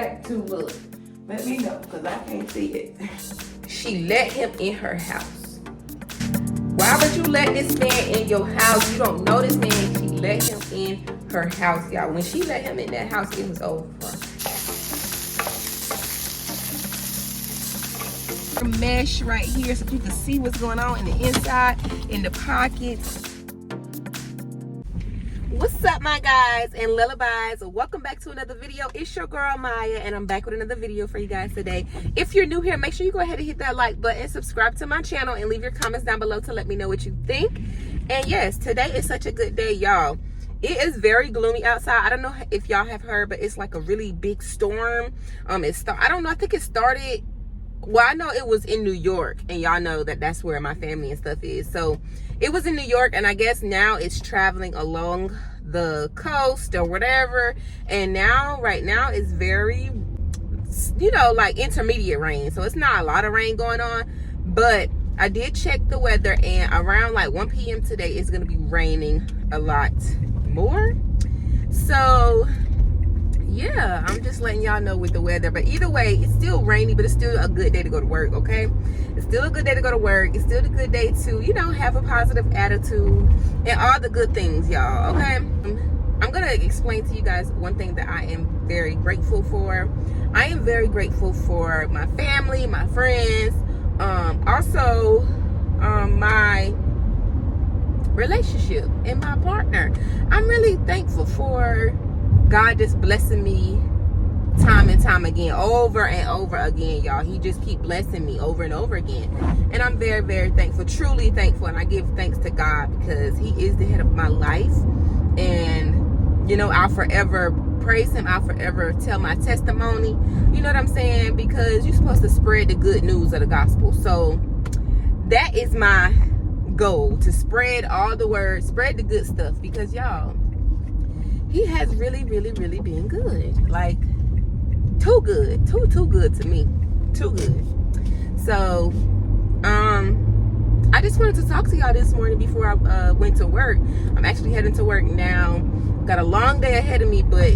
back to look? Let me know, because I can't see it. She let him in her house. Why would you let this man in your house? You don't know this man. She let him in her house, y'all. When she let him in that house, it was over. Mesh right here so you can see what's going on in the inside, in the pockets. What's up, my guys and lullabies? Welcome back to another video. It's your girl Maya, and I'm back with another video for you guys today. If you're new here, make sure you go ahead and hit that like button, subscribe to my channel, and leave your comments down below to let me know what you think. And yes, today is such a good day, y'all. It is very gloomy outside. I don't know if y'all have heard, but it's like a really big storm. I don't know, I think it started, well, I know it was in New York, and y'all know that that's where my family and stuff is. So it was in New York, and I guess now it's traveling along the coast or whatever. And now, right now, it's very, you know, like intermediate rain. So it's not a lot of rain going on, but I did check the weather, and around like 1 p.m. today, it's going to be raining a lot more. So yeah, I'm just letting y'all know with the weather. But either way, it's still rainy, but it's still a good day to go to work, okay? It's still a good day to go to work. It's still a good day to, you know, have a positive attitude and all the good things, y'all, okay? I'm gonna explain to you guys one thing that I am very grateful for. I am very grateful for my family, my friends, also my relationship and my partner. I'm really thankful for God just blessing me time and time again, over and over again, y'all. He just keep blessing me over and over again, and I'm very, very thankful, truly thankful. And I give thanks to God because He is the head of my life, and you know, I'll forever praise Him. I'll forever tell my testimony, you know what I'm saying, because you're supposed to spread the good news of the gospel. So that is my goal, to spread all the word, spread the good stuff, because y'all, He has really, really, really been good. Like, too good. Too good to me. Too good. So, I just wanted to talk to y'all this morning before I went to work. I'm actually heading to work now. Got a long day ahead of me, but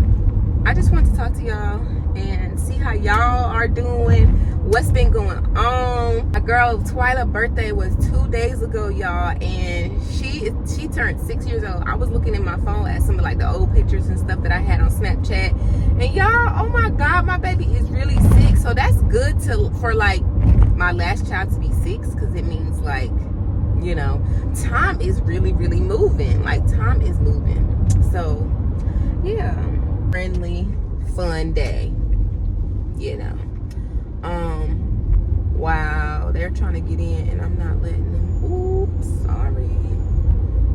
I just want to talk to y'all and see how y'all are doing, what's been going on. My girl Twyla's birthday was 2 days ago, y'all, and she turned 6 years old. I was looking in my phone at some of like the old pictures and stuff that I had on Snapchat, and y'all, oh my God, my baby is really 6. So that's good for like my last child to be 6, because it means, like, you know, time is really, really moving. Like, time is moving. So yeah, friendly, fun day, you know. Wow, they're trying to get in and I'm not letting them. Oops, sorry.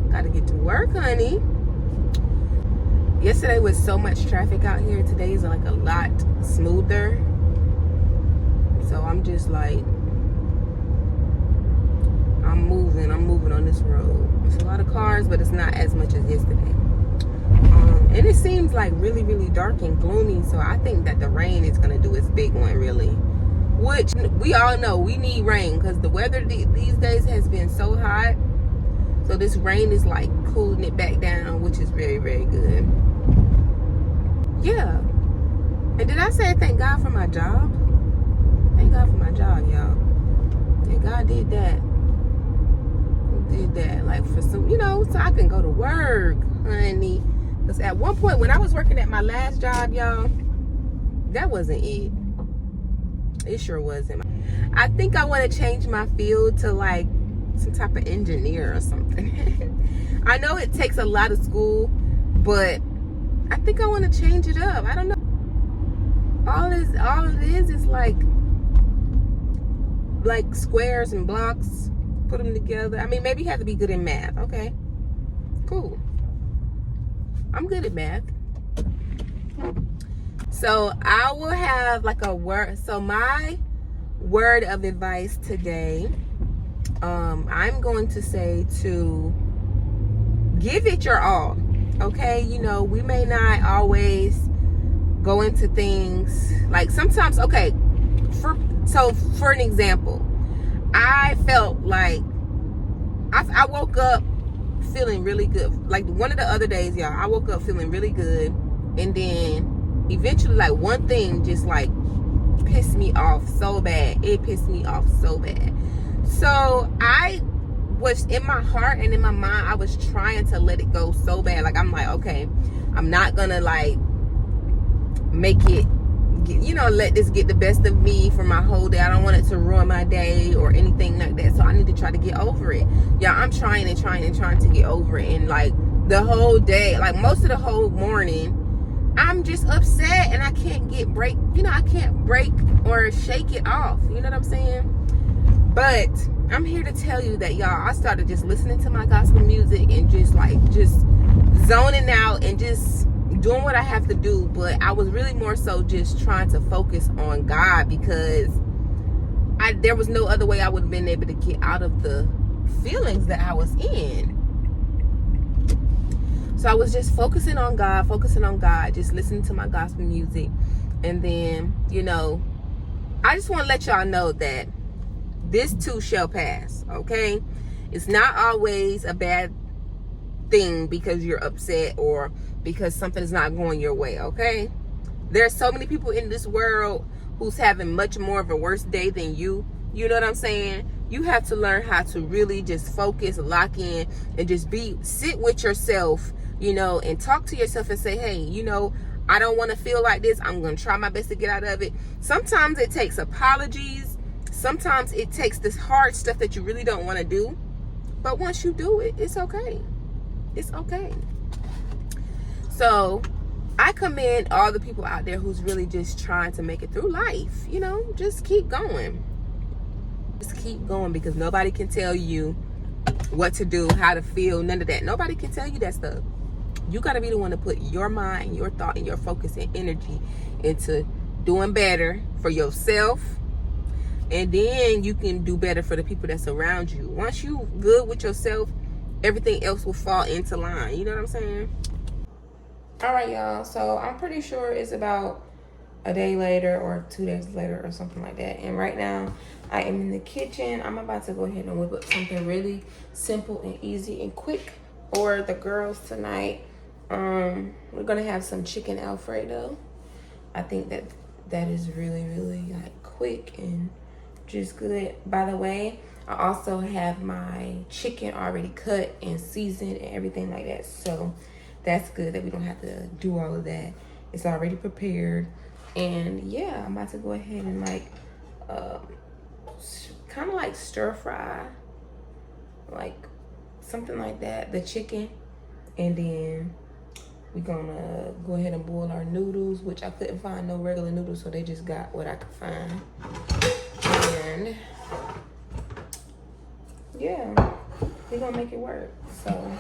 Gotta get to work, honey. Yesterday was so much traffic out here. Today's like a lot smoother. So I'm just like, I'm moving on this road. It's a lot of cars, but it's not as much as yesterday. And it seems like really, really dark and gloomy. So I think that the rain is gonna do its big one, really. Which we all know we need rain, because the weather these days has been so hot. So this rain is like cooling it back down, which is very, very good. Yeah. And did I say thank God for my job? Thank God for my job, y'all. And God did that. He did that, like, for some, you know, so I can go to work, honey. Because at one point when I was working at my last job, y'all, that wasn't it. It sure wasn't. I think I want to change my field to like some type of engineer or something. I know it takes a lot of school, but I think I want to change it up. I don't know. All it is like squares and blocks, put them together. I mean, maybe you have to be good in math. Okay, cool. I'm good at math. So I will have like a word. So my word of advice today, I'm going to say to give it your all. Okay, you know, we may not always go into things like sometimes. Okay, for an example, I felt like I woke up feeling really good. Like one of the other days, y'all, I woke up feeling really good, and then eventually, like, one thing just like pissed me off so bad. It pissed me off so bad. So I was, in my heart and in my mind, I was trying to let it go so bad. Like, I'm like, okay, I'm not gonna like make it, you know, let this get the best of me for my whole day. I don't want it to ruin my day or anything like that. So I need to try to get over it. Yeah, I'm trying to get over it. And like the whole day, like most of the whole morning, I'm just upset and I can't I can't break or shake it off. You know what I'm saying? But I'm here to tell you that, y'all, I started just listening to my gospel music and just zoning out and just doing what I have to do. But I was really more so just trying to focus on God, because there was no other way I would have been able to get out of the feelings that I was in. So I was just focusing on God, just listening to my gospel music. And then, you know, I just want to let y'all know that this too shall pass, okay? It's not always a bad thing because you're upset or because something is not going your way, okay? There's so many people in this world who's having much more of a worse day than you. You know what I'm saying? You have to learn how to really just focus, lock in, and just sit with yourself, you know, and talk to yourself and say, hey, you know, I don't want to feel like this. I'm going to try my best to get out of it. Sometimes it takes apologies. Sometimes it takes this hard stuff that you really don't want to do. But once you do it, it's okay. It's okay. So I commend all the people out there who's really just trying to make it through life. You know, just keep going. Just keep going, because nobody can tell you what to do, how to feel, none of that. Nobody can tell you that stuff. You got to be the one to put your mind, your thought, and your focus and energy into doing better for yourself. And then you can do better for the people that's around you. Once you good with yourself, everything else will fall into line. You know what I'm saying? All right, y'all. So I'm pretty sure it's about a day later or 2 days later or something like that. And right now I am in the kitchen. I'm about to go ahead and whip up something really simple and easy and quick for the girls tonight. We're gonna have some chicken Alfredo. I think that is really, really like quick and just good. By the way, I also have my chicken already cut and seasoned and everything like that. So that's good that we don't have to do all of that. It's already prepared. And yeah, I'm about to go ahead and like kind of like stir fry, like something like that, the chicken. And then we're gonna go ahead and boil our noodles, which I couldn't find no regular noodles, so they just got what I could find. And yeah, we're gonna make it work. So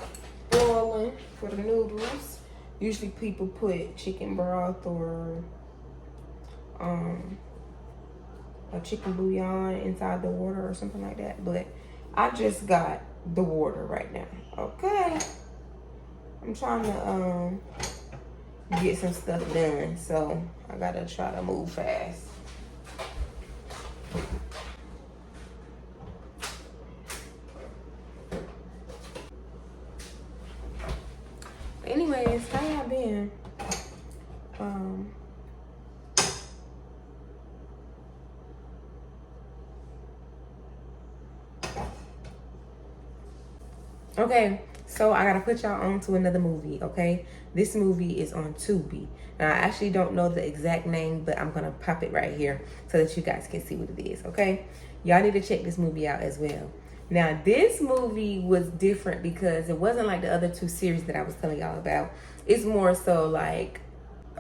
boiling for the noodles. Usually people put chicken broth or a chicken bouillon inside the water or something like that, but I just got the water right now. Okay, I'm trying to get some stuff done, so I gotta try to move fast. Anyways, how y'all been? Okay, so I gotta put y'all on to another movie, okay? This movie is on Tubi. Now, I actually don't know the exact name, but I'm gonna pop it right here so that you guys can see what it is, okay? Y'all need to check this movie out as well. Now, this movie was different because it wasn't like the other two series that I was telling y'all about. It's more so like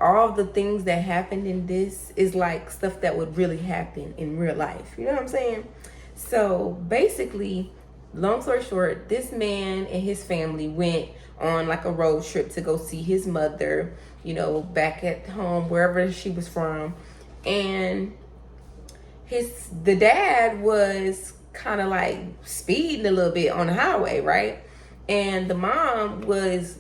all the things that happened in this is like stuff that would really happen in real life. You know what I'm saying? So basically, long story short, this man and his family went on like a road trip to go see his mother, you know, back at home, wherever she was from. And the dad was kind of like speeding a little bit on the highway, right? And the mom was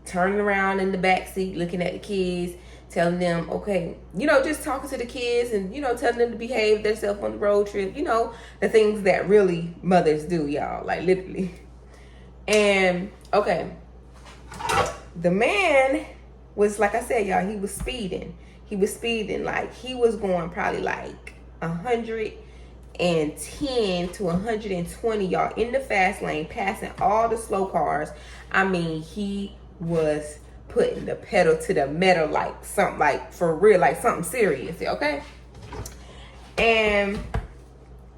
turning around in the back seat, looking at the kids, telling them, okay, you know, just talking to the kids and, you know, telling them to behave themselves on the road trip, you know, the things that really mothers do, y'all, like literally. And okay, the man was, like I said, y'all, he was speeding. he was speeding. Like, he was going probably like 110 to 120, y'all, in the fast lane, passing all the slow cars. I mean, he was putting the pedal to the metal, like something, like for real, like something serious, okay? And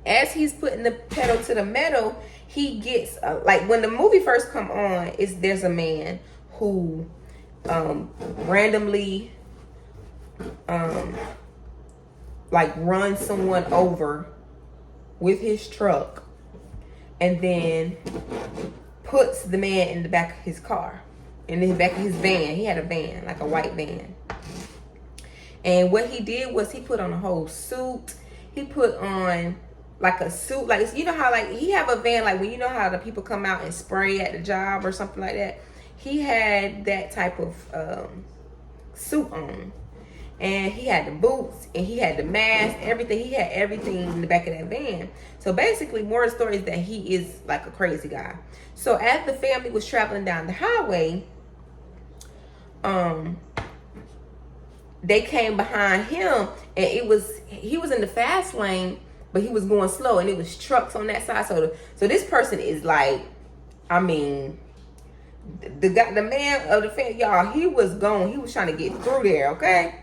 as he's putting the pedal to the metal, he gets like, when the movie first come on, there's a man who randomly like runs someone over with his truck, and then puts the man in the back of his car, in the back of his van. He had a van, like a white van. And what he did was he put on a whole suit. He put on like a suit, like, you know how like he have a van, like when you know how the people come out and spray at the job or something like that. He had that type of suit on, and he had the boots, and he had the mask, everything. He had everything in the back of that van. So basically, more of the story is that he is like a crazy guy. So as the family was traveling down the highway, they came behind him, and he was in the fast lane, but he was going slow, and it was trucks on that side. So this person is like, I mean, the man of the family, y'all, he was going. He was trying to get through there, okay?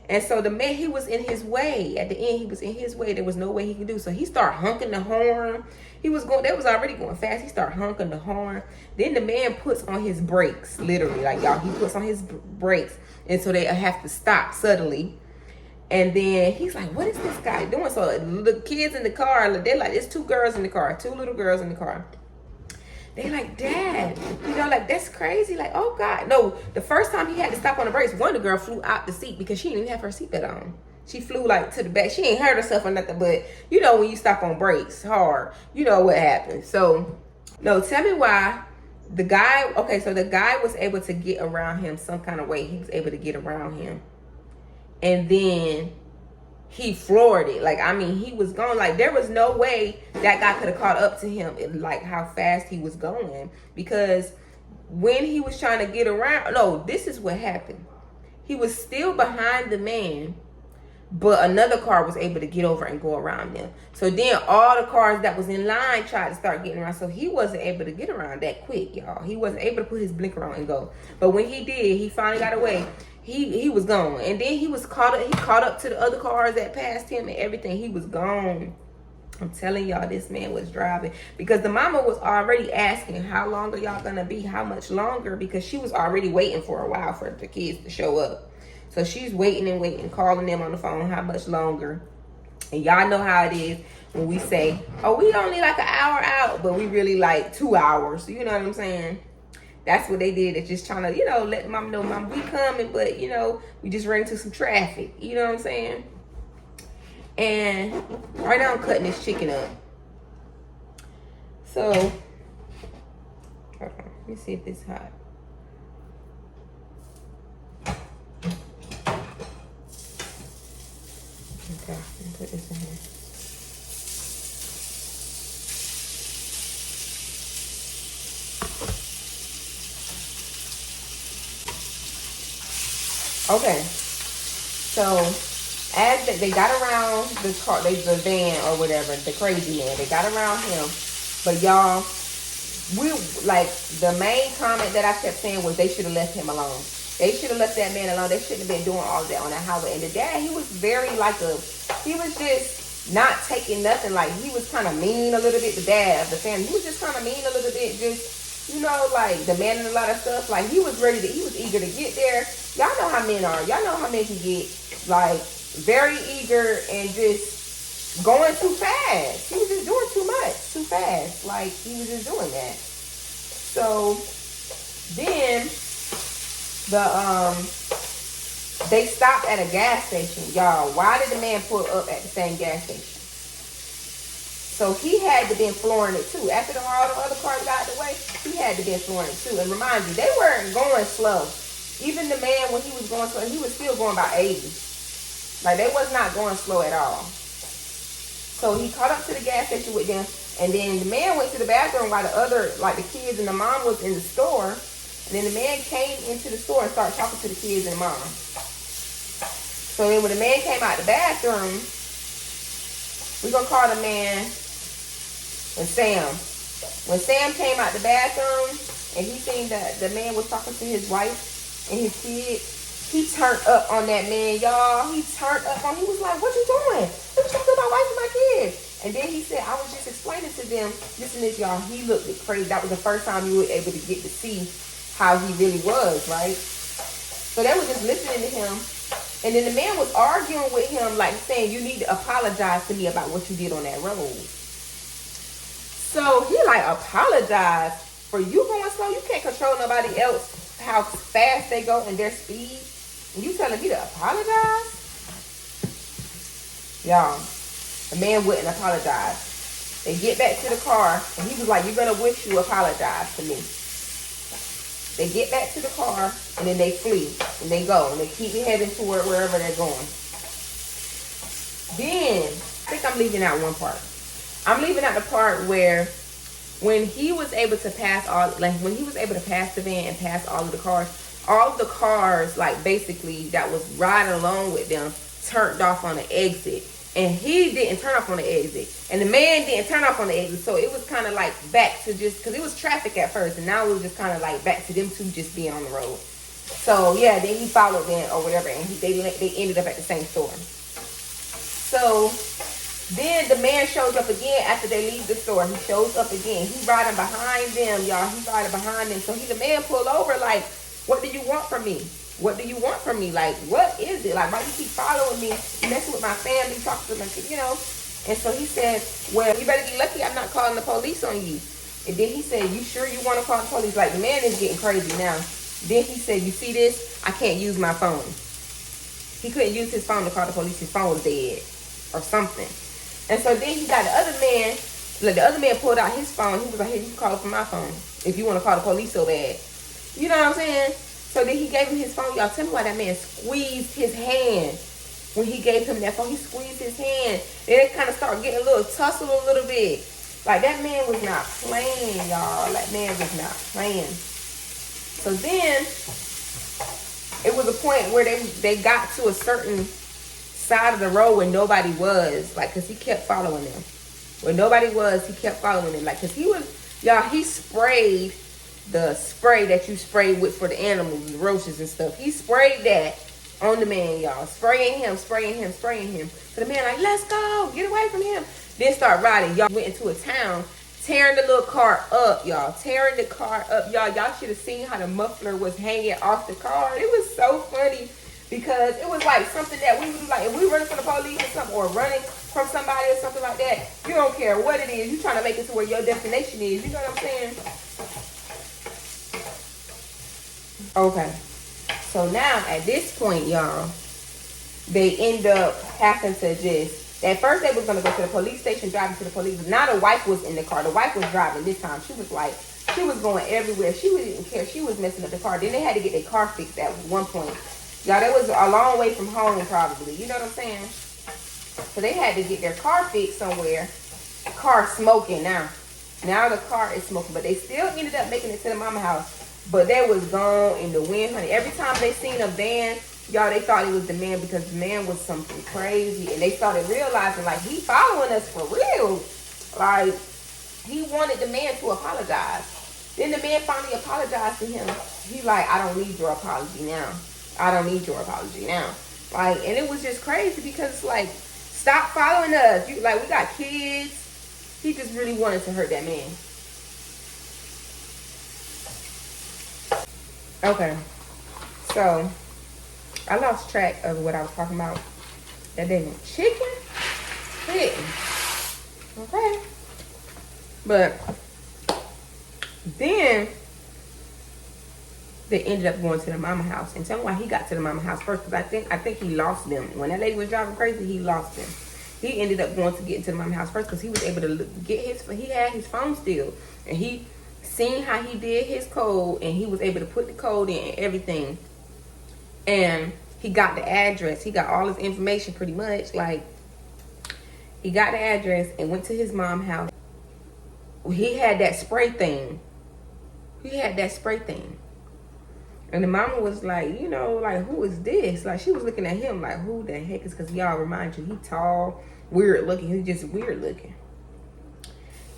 And so the man, he was in his way. At the end, he was in his way. There was no way he could do. So he started honking the horn. They was already going fast. He started honking the horn. Then the man puts on his brakes, literally, like, y'all, he puts on his brakes, and so they have to stop suddenly. And then he's like, what is this guy doing? So the kids in the car, they're like, there's two girls in the car, two little girls in the car. They like, Dad, you know, like, that's crazy. Like, oh God. No, the first time he had to stop on the brakes, one of the girl flew out the seat because she didn't even have her seatbelt on. She flew like to the back. She ain't hurt herself or nothing, but you know, when you stop on brakes hard, you know what happens. So, no, tell me why the guy, okay, so the guy was able to get around him some kind of way. He was able to get around him. And then he floored it. Like, I mean, he was going, like, there was no way that guy could have caught up to him, like how fast he was going. Because when he was trying to get around, no, this is what happened. He was still behind the man, but another car was able to get over and go around them. So then all the cars that was in line tried to start getting around. So he wasn't able to get around that quick, y'all. He wasn't able to put his blinker on and go. But when he did, he finally got away. He was gone. And then he was caught up. He caught up to the other cars that passed him and everything. He was gone. I'm telling y'all, this man was driving. Because the mama was already asking, how long are y'all going to be? How much longer? Because she was already waiting for a while for the kids to show up. So she's waiting and waiting, calling them on the phone, how much longer? And y'all know how it is when we say, oh, we only like an hour out, but we really like 2 hours. You know what I'm saying? That's what they did. They're just trying to, you know, let mom know, Mom, we coming, but, you know, we just ran into some traffic. You know what I'm saying? And right now I'm cutting this chicken up. So, hold on. Let me see if it's hot. Okay, put this in here. Okay, so as they got around the car, the van or whatever, the crazy man, they got around him. But y'all, we like, the main comment that I kept saying was they should have left him alone. They should have left that man alone. They shouldn't have been doing all of that on that highway. And the dad, he was very like he was just not taking nothing. Like, he was kind of mean a little bit. The dad of the family, he was just kind of mean a little bit. Just, you know, like demanding a lot of stuff. Like, he was eager to get there. Y'all know how men are. Y'all know how men can get, like, very eager and just going too fast. He was just doing too much, too fast. Like, he was just doing that. So then they stopped at a gas station. Y'all, why did the man pull up at the same gas station? So he had to been flooring it too. After all the other cars got out of the way, he had to been flooring it too. And remind you, they weren't going slow. Even the man, when he was going slow, he was still going about 80. Like, they was not going slow at all. So he caught up to the gas station with them. And then the man went to the bathroom while the other, like the kids and the mom was in the store. And then the man came into the store and started talking to the kids and mom. So So then when the man came out the bathroom, we gonna call the man Sam. When Sam came out the bathroom and he seen that the man was talking to his wife and his kid, he turned up on that man, y'all. He turned up on. He was like, "What you doing? What you talking to my wife and my kids?" And then he said, "I was just explaining to them." Listen to this, y'all. He looked crazy. That was the first time you were able to get to see how he really was, right? So they were just listening to him. And then the man was arguing with him, like saying, "You need to apologize to me about what you did on that road." So he like, apologize for you going slow? You can't control nobody else, how fast they go and their speed. And you telling me to apologize? Y'all, the man wouldn't apologize. They get back to the car and he was like, "You're going to wish you apologize to me." They get back to the car and then they flee and they go and they keep heading toward wherever they're going. Then, I think I'm leaving out one part. I'm leaving out the part where when he was able to pass when he was able to pass the van and pass all of the cars, like basically that was riding along with them, turned off on the exit. And he didn't turn off on the exit. And the man didn't turn off on the exit. So it was kind of like back to just, because it was traffic at first. And now it was just kind of like back to them two just being on the road. So yeah, then he followed them or whatever. And they ended up at the same store. So then the man shows up again after they leave the store. He shows up again. He riding behind them, y'all. He riding behind them. So the man pulled over like, "What do you want from me? What do you want from me? Like, what is it? Like, why you keep following me, messing with my family, talking to my kids, you know?" And so he said, "Well, you better be lucky I'm not calling the police on you." And then he said, "You sure you want to call the police?" Like, the man is getting crazy now. Then he said, "You see this? I can't use my phone." He couldn't use his phone to call the police. His phone was dead or something. And so then he got the other man. Like, the other man pulled out his phone. He was like, "Hey, you can call it from my phone if you want to call the police so bad." You know what I'm saying? So then he gave him his phone. Y'all, tell me why that man squeezed his hand when he gave him that phone. He squeezed his hand. Then it kind of started getting a little tussle a little bit. Like, that man was not playing, y'all. That man was not playing. So then it was a point where they got to a certain side of the road where nobody was. Like, because he kept following them. Where nobody was, he kept following them. Like, because he was, y'all, he sprayed the spray that you spray with for the animals, the roaches and stuff. He sprayed that on the man, y'all. Spraying him. So the man like, "Let's go. Get away from him." Then start riding. Y'all went into a town, tearing the little car up, y'all. Tearing the car up, y'all. Y'all should have seen how the muffler was hanging off the car. It was so funny because it was like something that we would do. Like, if we running from the police or something, or running from somebody or something like that, you don't care what it is. You trying to make it to where your destination is. You know what I'm saying? Okay, so now at this point, y'all, they end up having to just, at first they was going to go to the police station, driving to the police. Now the wife was in the car. The wife was driving this time. She was like, she was going everywhere. She didn't care. She was messing up the car. Then they had to get their car fixed at one point. Y'all, that was a long way from home probably. You know what I'm saying? So they had to get their car fixed somewhere. The car smoking now. Now the car is smoking. But they still ended up making it to the mama house. But they was gone in the wind, honey. Every time they seen a van, y'all, they thought it was the man because the man was something crazy. And they started realizing, like, he following us for real. Like, he wanted the man to apologize. Then the man finally apologized to him. He like, "I don't need your apology now. I don't need your apology now." Like, and it was just crazy because it's like, stop following us. You, like, we got kids. He just really wanted to hurt that man. Okay, so I lost track of what I was talking about. That dang chicken? Okay. But then they ended up going to the mama house. And tell me why he got to the mama house first, because I think he lost them. When that lady was driving crazy, he lost them. He ended up going to get into the mama house first because he was able to get he had his phone still. And he seen how he did his code, and he was able to put the code in and everything. And he got the address. He got all his information pretty much. Like, he got the address and went to his mom's house. He had that spray thing. And the mama was like, you know, like, who is this? Like, she was looking at him like, who the heck is, because y'all remind you, he tall, weird looking. He's just weird looking.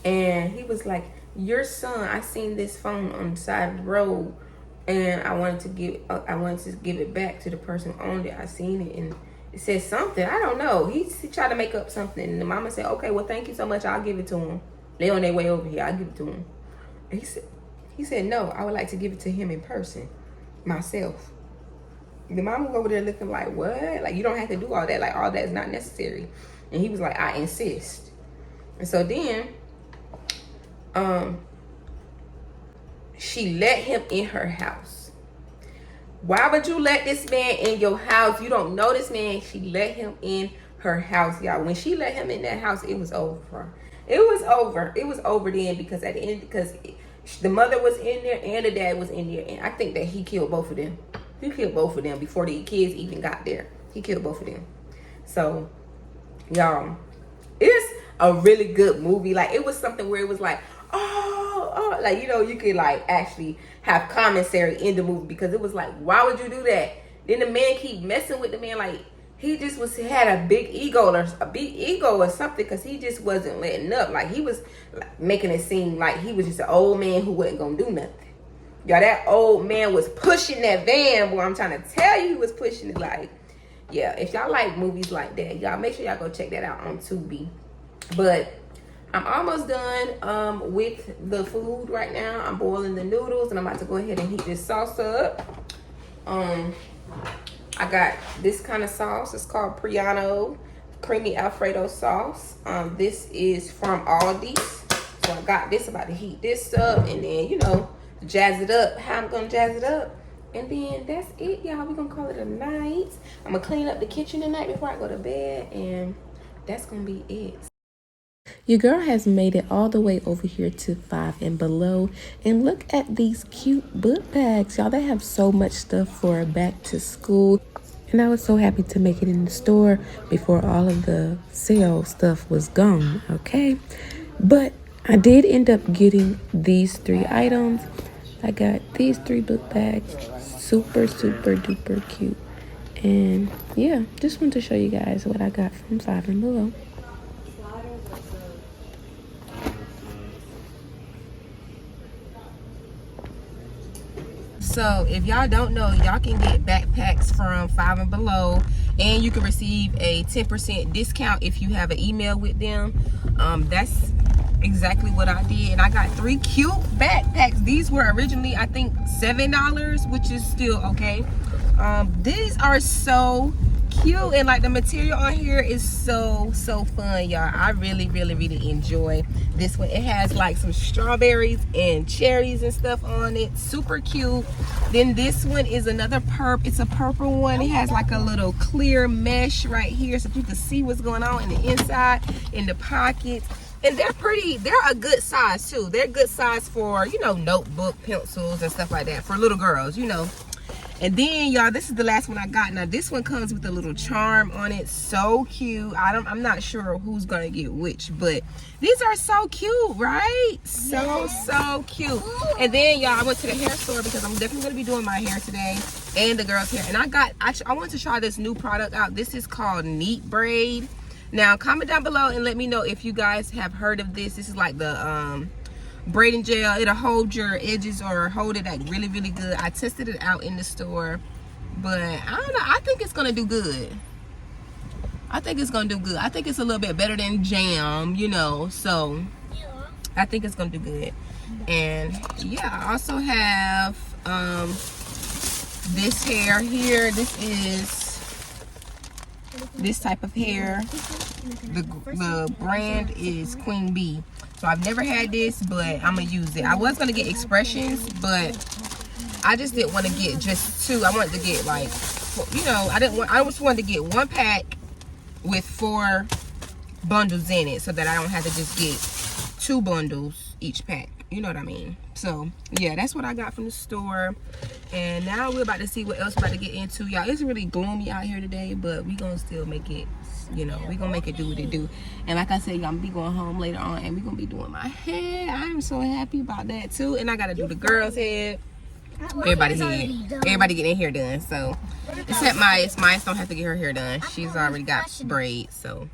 And he was like, your son, I seen this phone on the side of the road, and I wanted to give it back to the person who owned it. I seen it, and it said something. I don't know. He tried to make up something. And the mama said, okay, well, thank you so much. I'll give it to him. They on their way over here. I'll give it to him. And he said, no, I would like to give it to him in person. Myself. The mama was over there looking like, what? Like, you don't have to do all that. Like, all that is not necessary. And he was like, I insist. And so then she let him in her house. Why would you let this man in your house? You don't know this man. She let him in her house, y'all. When she let him in that house, it was over. It was over. It was over then, because at the end, because the mother was in there and the dad was in there, and I think that he killed both of them. He killed both of them before the kids even got there. He killed both of them. So, y'all, it's a really good movie. Like, it was something where it was like, oh, like, you know, you could like actually have commentary in the movie, because it was like, why would you do that? Then the man keep messing with the man, like he just had a big ego or something, because he just wasn't letting up. Like, he was like making it seem like he was just an old man who wasn't gonna do nothing. Y'all, that old man was pushing that van, boy. I'm trying to tell you, he was pushing it. Like, yeah, if y'all like movies like that, y'all make sure y'all go check that out on Tubi. But I'm almost done with the food right now. I'm boiling the noodles, and I'm about to go ahead and heat this salsa up. I got this kind of sauce. It's called Priano Creamy Alfredo sauce. This is from Aldi's. So I got this, about to heat this up, and then, you know, jazz it up. How I'm gonna jazz it up. And then that's it, y'all. We're gonna call it a night. I'm gonna clean up the kitchen tonight before I go to bed, and that's gonna be it. Your girl has made it all the way over here to 5 and below, and look at these cute book bags, y'all. They have so much stuff for back to school, and I was so happy to make it in the store before all of the sale stuff was gone. Okay, but I did end up getting these 3 items. I got these 3 book bags, super duper cute, and yeah, just wanted to show you guys what I got from 5 and below. So if y'all don't know, y'all can get backpacks from 5 and below, and you can receive a 10% discount if you have an email with them. That's exactly what I did, and I got 3 cute backpacks. These were originally, I think, $7, which is still okay. These are so cute, and like the material on here is so fun, y'all. I really enjoy this one. It has like some strawberries and cherries and stuff on it. Super cute. Then this one is another it's a purple one. It has like a little clear mesh right here, so you can see what's going on in the inside, in the pockets. And they're a good size too. They're good size for, you know, notebook, pencils and stuff like that, for little girls, you know. And then, y'all, this is the last one I got. Now, this one comes with a little charm on it. So cute. I'm not sure who's gonna get which, but these are so cute, right? So cute. And then, y'all, I went to the hair store because I'm definitely gonna be doing my hair today and the girls' hair. And I want to try this new product out. This is called Neat Braid. Now, comment down below and let me know if you guys have heard of this. This is like the braiding gel. It'll hold your edges or hold it like really good. I tested it out in the store, but I don't know, I think it's gonna do good. I think it's a little bit better than jam, you know, so I think it's gonna do good. And yeah, I also have this hair here. This is this type of hair. The brand is Queen Bee. So I've never had this, but I'm gonna use it. I was gonna get Expressions, but I just didn't want to get just 2. I wanted to get like, you know, I just wanted to get 1 pack with 4 bundles in it, so that I don't have to just get 2 bundles each pack. You know what I mean? So yeah, that's what I got from the store. And now we're about to see what else we're about to get into, y'all. It's really gloomy out here today, but we gonna still make it, you know, we gonna make it do what it do. And like I said, y'all, I'm gonna be going home later on, and we gonna be doing my hair. I'm so happy about that too. And I gotta do the girls' hair. Everybody getting their hair done. So except Myas don't have to get her hair done. She's already got braids. So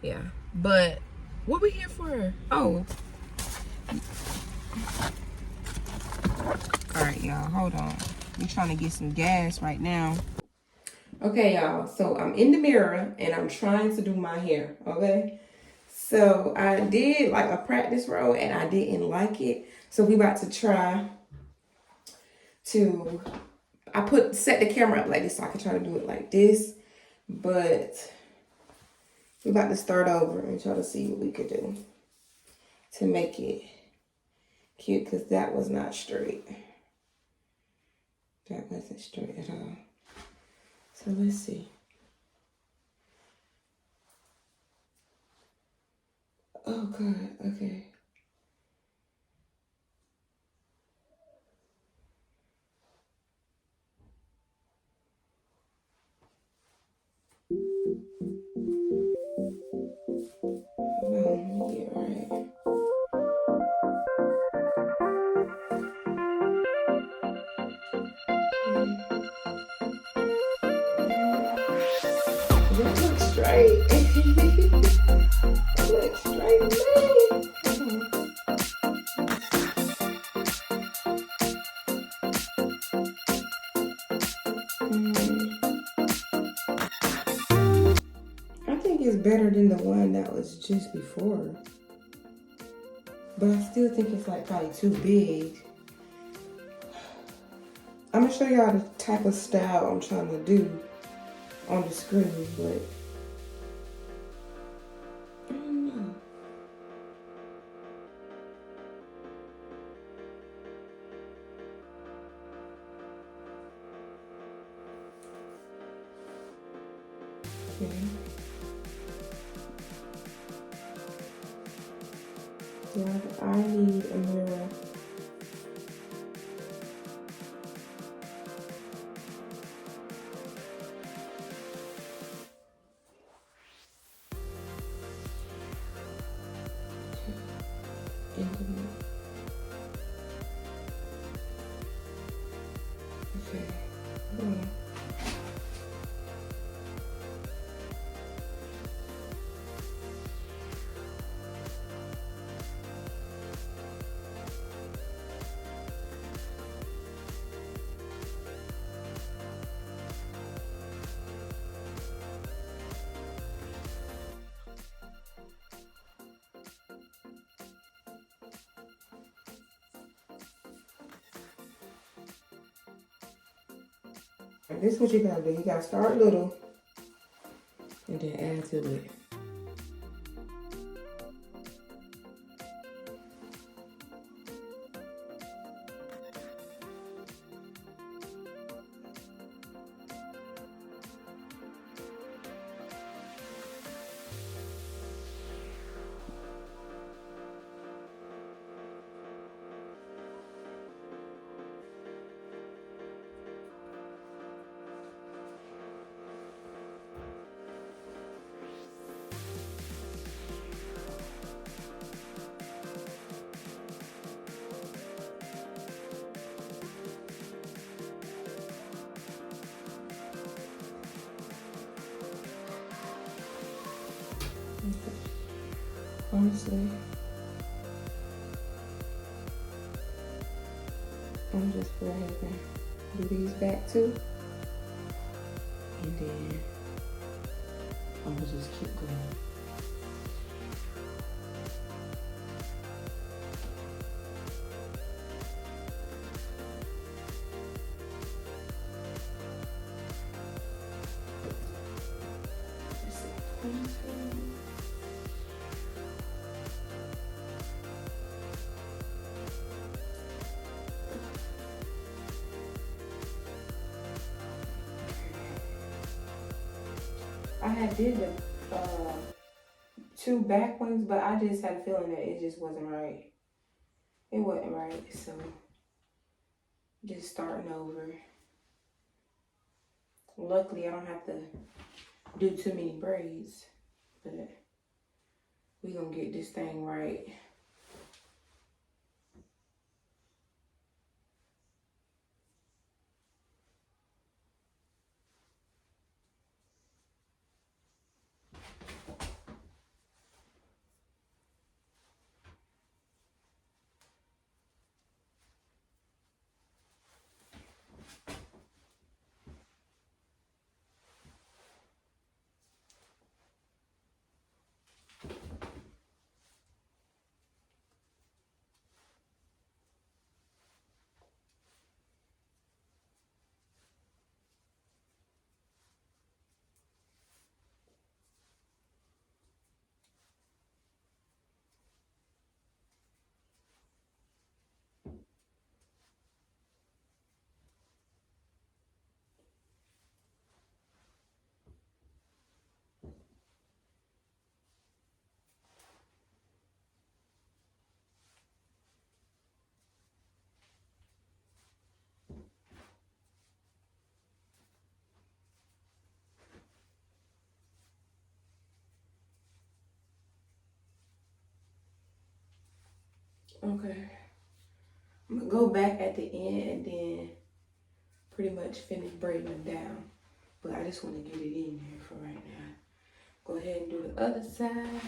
yeah. But what we here for? Oh. All right, y'all. Hold on. We trying to get some gas right now. Okay, y'all. So I'm in the mirror and I'm trying to do my hair. Okay. So I did like a practice roll and I didn't like it. So we about to try to, set the camera up like this so I can try to do it like this. But we about to start over and try to see what we could do to make it cute, because that was not straight. That wasn't straight at all. So let's see. Oh God, okay. No, yeah, right. It looks straight. It looks straight, man. I think it's better than the one that was just before. But I still think it's like probably too big. I'm gonna show y'all the type of style I'm trying to do on the screen, but I don't know. Okay. Yeah, I need a mirror. Okay. Yeah. This is what you gotta do. You gotta start little and then add to it. Honestly, I'm just go ahead and do these back too, and then I'm gonna just keep going. I had did the two back ones, but I just had a feeling that it just wasn't right. It wasn't right, so just starting over. Luckily, I don't have to do too many braids, but we gonna get this thing right. Okay. I'm gonna go back at the end and then pretty much finish braiding them down. But I just want to get it in there for right now. Go ahead and do the other side.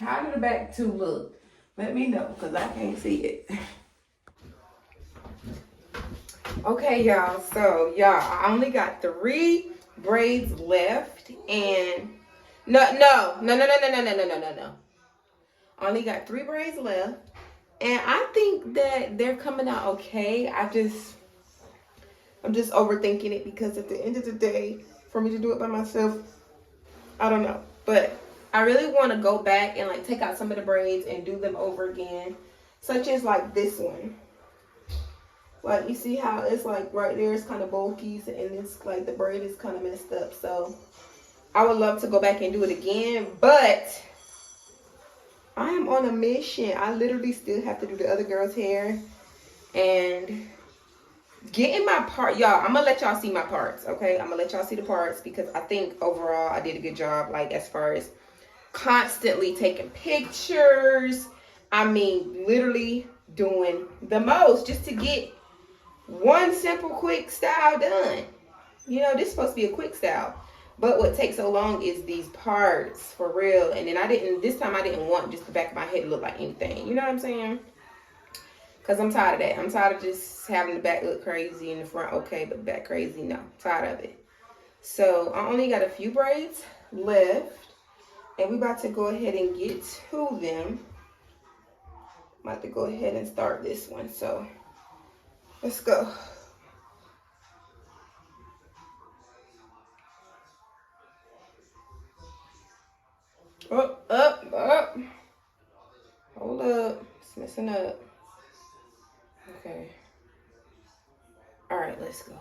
How did the back two look? Let me know, because I can't see it. Okay, y'all. So, y'all, I only got 3 braids left. And no. I only got 3 braids left. And I think that they're coming out okay. I'm just overthinking it, because at the end of the day, for me to do it by myself, I don't know. But I really want to go back and like take out some of the braids and do them over again. Such as like this one. Like, you see how it's like right there, it's kind of bulky, and it's like the braid is kind of messed up. So I would love to go back and do it again, but I am on a mission. I literally still have to do the other girl's hair and getting my part. Y'all, I'm gonna let y'all see my parts, okay? I'm gonna let y'all see the parts, because I think overall I did a good job, like as far as constantly taking pictures. I mean, literally doing the most just to get one simple quick style done. You know, this is supposed to be a quick style, but what takes so long is these parts, for real. And then this time I didn't want just the back of my head to look like anything, you know what I'm saying? Because I'm tired of that. I'm tired of just having the back look crazy and the front okay, but the back crazy. No, tired of it. So I only got a few braids left, and we about to go ahead and get to them. I'm about to go ahead and start this one, so let's go. Up. Hold up. It's messing up. Okay. All right, let's go.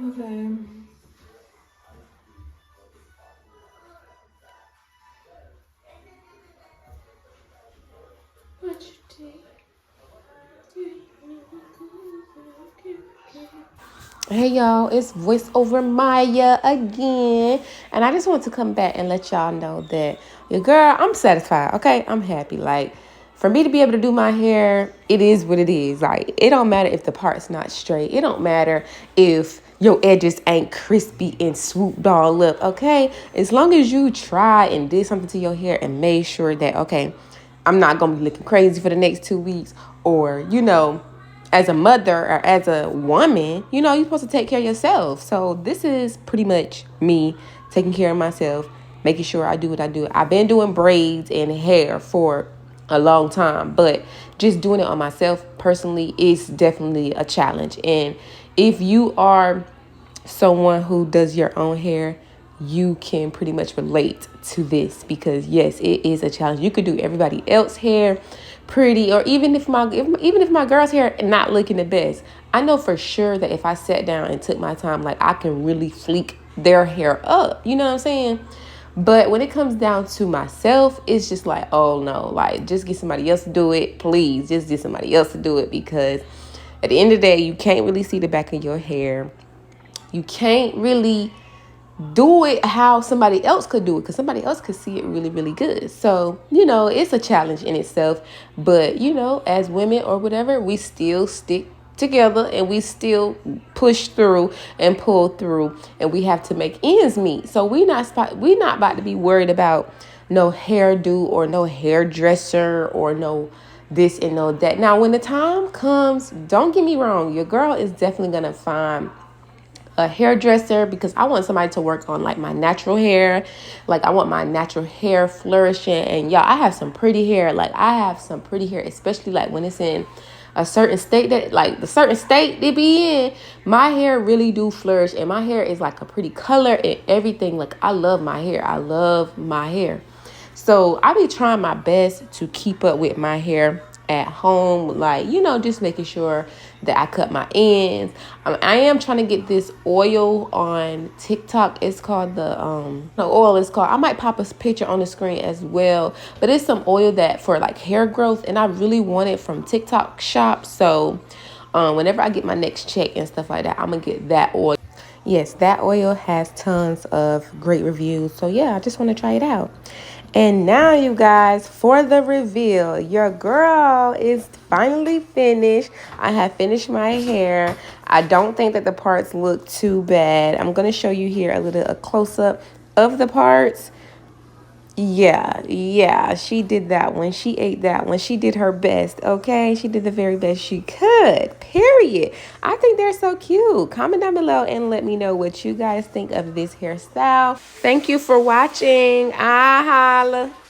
Okay. What you take? Hey y'all, it's voiceover Maya again, and I just want to come back and let y'all know that your girl, I'm satisfied. Okay, I'm happy. Like, for me to be able to do my hair, it is what it is. Like, it don't matter if the part's not straight. It don't matter if your edges ain't crispy and swooped all up. Okay, as long as you try and did something to your hair and made sure that, okay, I'm not gonna be looking crazy for the next 2 weeks, or as a mother or as a woman, you're supposed to take care of yourself. So this is pretty much me taking care of myself, making sure I do what I do. I've been doing braids and hair for a long time, but just doing it on myself personally is definitely a challenge. And if you are someone who does your own hair, you can pretty much relate to this, because yes, it is a challenge. You could do everybody else's hair pretty, or even if my girl's hair not looking the best, I know for sure that if I sat down and took my time, like, I can really fleek their hair up. You know what I'm saying? But when it comes down to myself, it's just like, oh no, like, just get somebody else to do it. Please, just get somebody else to do it, because at the end of the day, you can't really see the back of your hair. You can't really do it how somebody else could do it, because somebody else could see it really, really good. So, it's a challenge in itself. But, as women or whatever, we still stick together and we still push through and pull through, and we have to make ends meet. So we not about to be worried about no hairdo or no hairdresser or no this and no that. Now, when the time comes, don't get me wrong, your girl is definitely gonna find a hairdresser, because I want somebody to work on, like, my natural hair. Like, I want my natural hair flourishing. And y'all, I have some pretty hair. Like, I have some pretty hair, especially like when it's in a certain state, that like the certain state they be in, my hair really do flourish, and my hair is like a pretty color and everything. Like, I love my hair. I love my hair. So I be trying my best to keep up with my hair at home, like, just making sure that I cut my ends. I am trying to get this oil on TikTok. It's called the oil is called, I might pop a picture on the screen as well, but it's some oil that for like hair growth, and I really want it from TikTok shop. So whenever I get my next check and stuff like that, I'm gonna get that oil. Yes, that oil has tons of great reviews. So yeah, I just want to try it out. And now, you guys, for the reveal, your girl is finally finished. I have finished my hair. I don't think that the parts look too bad. I'm going to show you here a close-up of the parts. Yeah, she did that one. She ate that one. She did her best, okay? She did the very best she could, period. I think they're so cute. Comment down below and let me know what you guys think of this hairstyle. Thank you for watching. I holla.